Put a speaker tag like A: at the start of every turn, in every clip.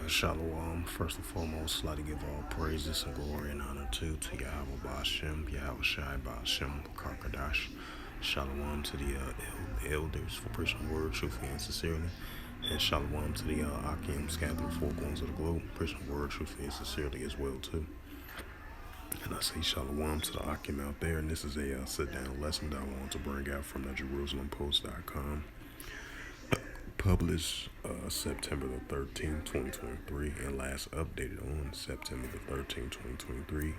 A: Shalom. First and foremost, I'd like to give all praises and glory and honor to Yahweh Ba'Shem, Yahweh Shai Ba'Shem, Karkadash. Shalom to the elders for preaching the word truthfully and sincerely. And shalom to the Akim scattered through four corners of the globe, preaching the word truthfully and sincerely as well too. And I say shalom to the Akim out there, and this is a sit-down lesson that I want to bring out from the JerusalemPost.com. Published September the 13th, 2023, and last updated on September the 13th, 2023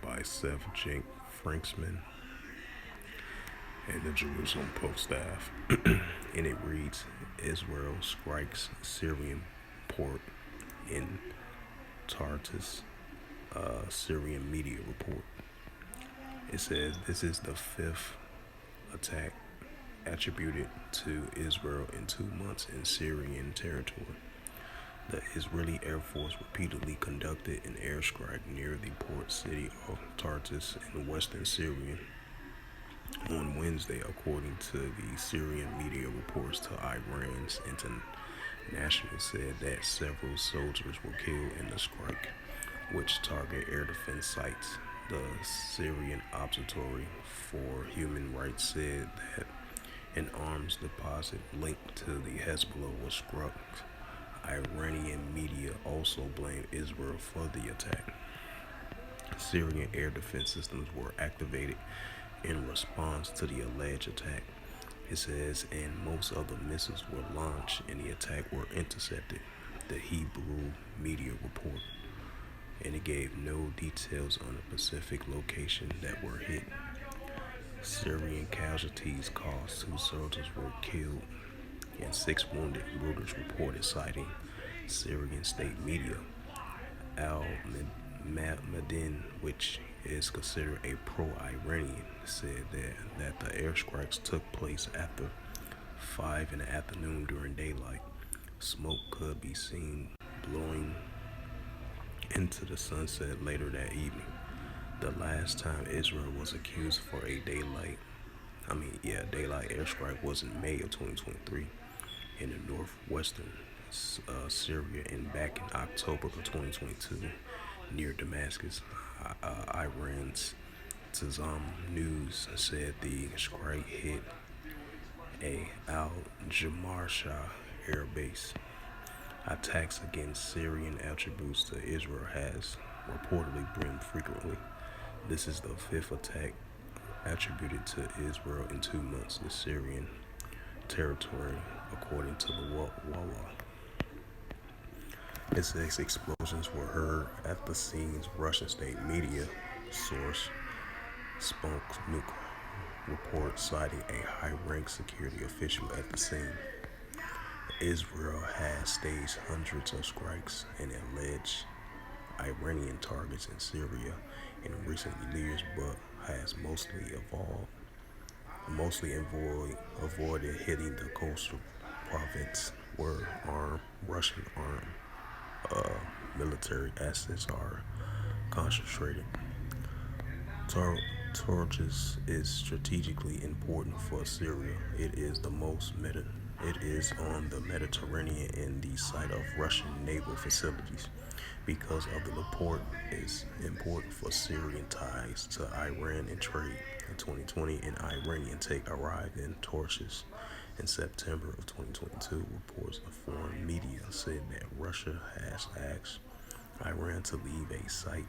A: by Seth Jake Franksman and the Jerusalem Post staff. And it reads, Israel strikes Syrian port in Tartus, Syrian media report. It says this is the fifth attack attributed to Israel in 2 months in Syrian territory. The Israeli Air Force repeatedly conducted an airstrike near the port city of Tartus in western Syria on Wednesday, according to the Syrian media reports. To Iran's international said that several soldiers were killed in the strike, which target air defense sites. The Syrian Observatory for Human Rights said that an arms deposit linked to the Hezbollah was struck. Iranian media also blamed Israel for the attack. Syrian air defense systems were activated in response to the alleged attack. It says, and most of the missiles were launched and the attack were intercepted, the Hebrew media report. And it gave no details on the specific location that were hit. Syrian casualties caused 2 soldiers were killed and 6 wounded, Reuters reported, citing Syrian state media. Al-Madin, which is considered a pro-Iranian, said that the airstrikes took place after 5 in the afternoon during daylight. Smoke could be seen blowing into the sunset later that evening. The last time Israel was accused for a daylight airstrike was in May of 2023 in the northwestern Syria, and back in October of 2022 near Damascus. Iran's Tazam News said the strike hit a Al-Jamal air base. Attacks against Syrian attributes to Israel has reportedly been frequently. This is the 5th attack attributed to Israel in 2 months in Syrian territory, according to the Wawa. It says explosions were heard at the scenes. Russian state media source Sputnik report citing a high-ranking security official at the scene. Israel has staged hundreds of strikes and alleged Iranian targets in Syria in recent years, but has mostly avoided hitting the coastal province where Russian military assets are concentrated. Tartus is strategically important for Syria. It is on the Mediterranean and the site of Russian naval facilities. Because of the port is important for Syrian ties to Iran and trade. In 2020, an Iranian tank arrived in Tartus in September of 2022. Reports of foreign media said that Russia has asked Iran to leave a site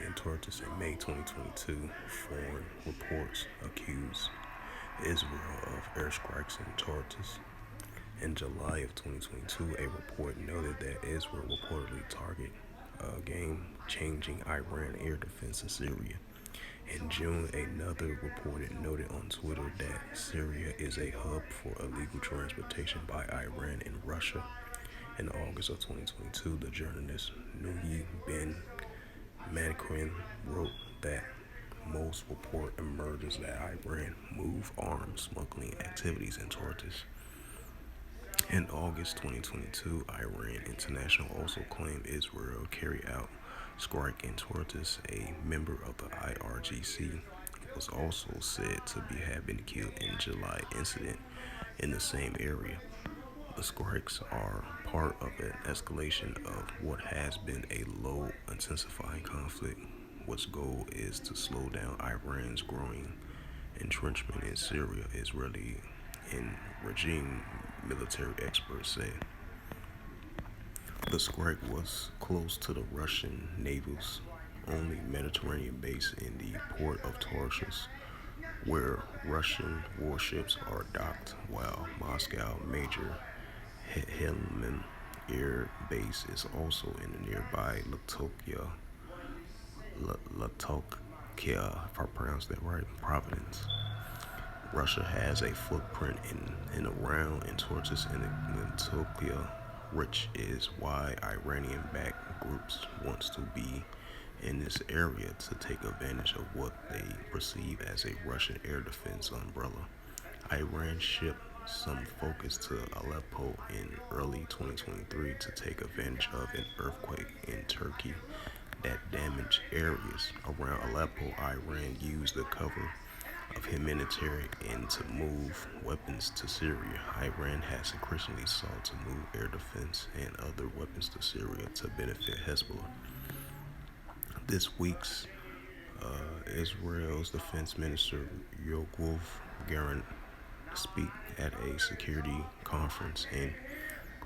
A: in Tartus in May 2022. Foreign reports accused Israel of airstrikes in Tartus. In July of 2022, a report noted that Israel reportedly targeted game-changing Iran air defense in Syria. In June, another report noted on Twitter that Syria is a hub for illegal transportation by Iran and Russia. In August of 2022, the journalist Nuhi Ben Manakrin wrote that most report emerges that Iran moved arms smuggling activities in Tartus. In August 2022, Iran International also claimed Israel carried out strike in Tartus. A member of the IRGC was also said to have been killed in July incident in the same area. The strikes are part of an escalation of what has been a low intensifying conflict, which goal is to slow down Iran's growing entrenchment in Syria, Israeli and regime military experts say. The strike was close to the Russian Navy's only Mediterranean base in the port of Tartus, where Russian warships are docked, while Moscow Major Helmand Air Base is also in the nearby Latokia, if I pronounced that right, province. Russia has a footprint in around in Tartus and Latokia, which is why Iranian-backed groups wants to be in this area to take advantage of what they perceive as a Russian air defense umbrella. Iran shipped some focus to Aleppo in early 2023 to take advantage of an earthquake in Turkey that damaged areas around Aleppo. Iran used the cover of humanitarian and to move weapons to Syria. Iran has increasingly sought to move air defense and other weapons to Syria to benefit Hezbollah. This week's Israel's defense minister Yoav Garant speak at a security conference in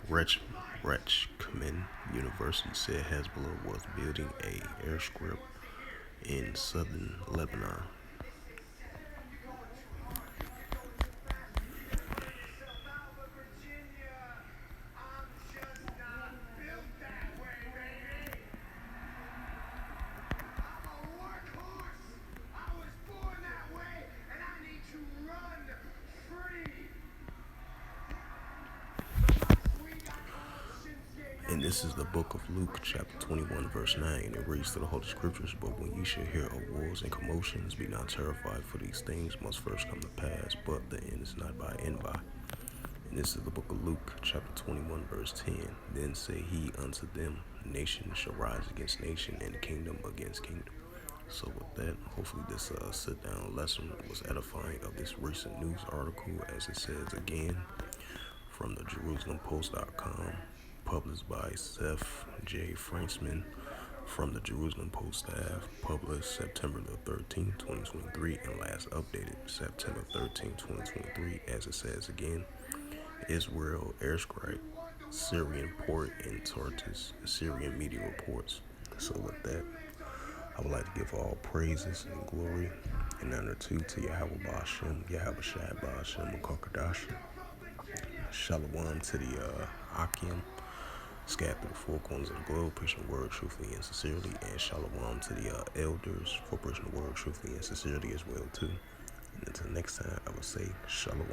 A: Rechman University said Hezbollah was building a airstrip in southern Lebanon. And this is the book of Luke, chapter 21, verse 9. It reads to the Holy Scriptures, but when you shall hear of wars and commotions, be not terrified, for these things must first come to pass, but the end is not by and by. And this is the book of Luke, chapter 21, verse 10. Then said he unto them, nation shall rise against nation, and kingdom against kingdom. So with that, hopefully this sit-down lesson was edifying of this recent news article, as it says again, from the JerusalemPost.com, published by Seth J. Franksman, from the Jerusalem Post staff, published September the 13th, 2023, and last updated September 13th, 2023, as it says again, Israel airstrike, Syrian port in Tartus, Syrian media reports. So with that, I would like to give all praises and glory and honor to Yahweh Ba'ashem, Yahweh Shai Ba'ashem, Makakadash. Shalom to the Akim, scattered through the four corners of the globe, preaching the word truthfully and sincerely, and shalom to the elders for preaching the word truthfully and sincerely as well too. And until next time, I will say shalom.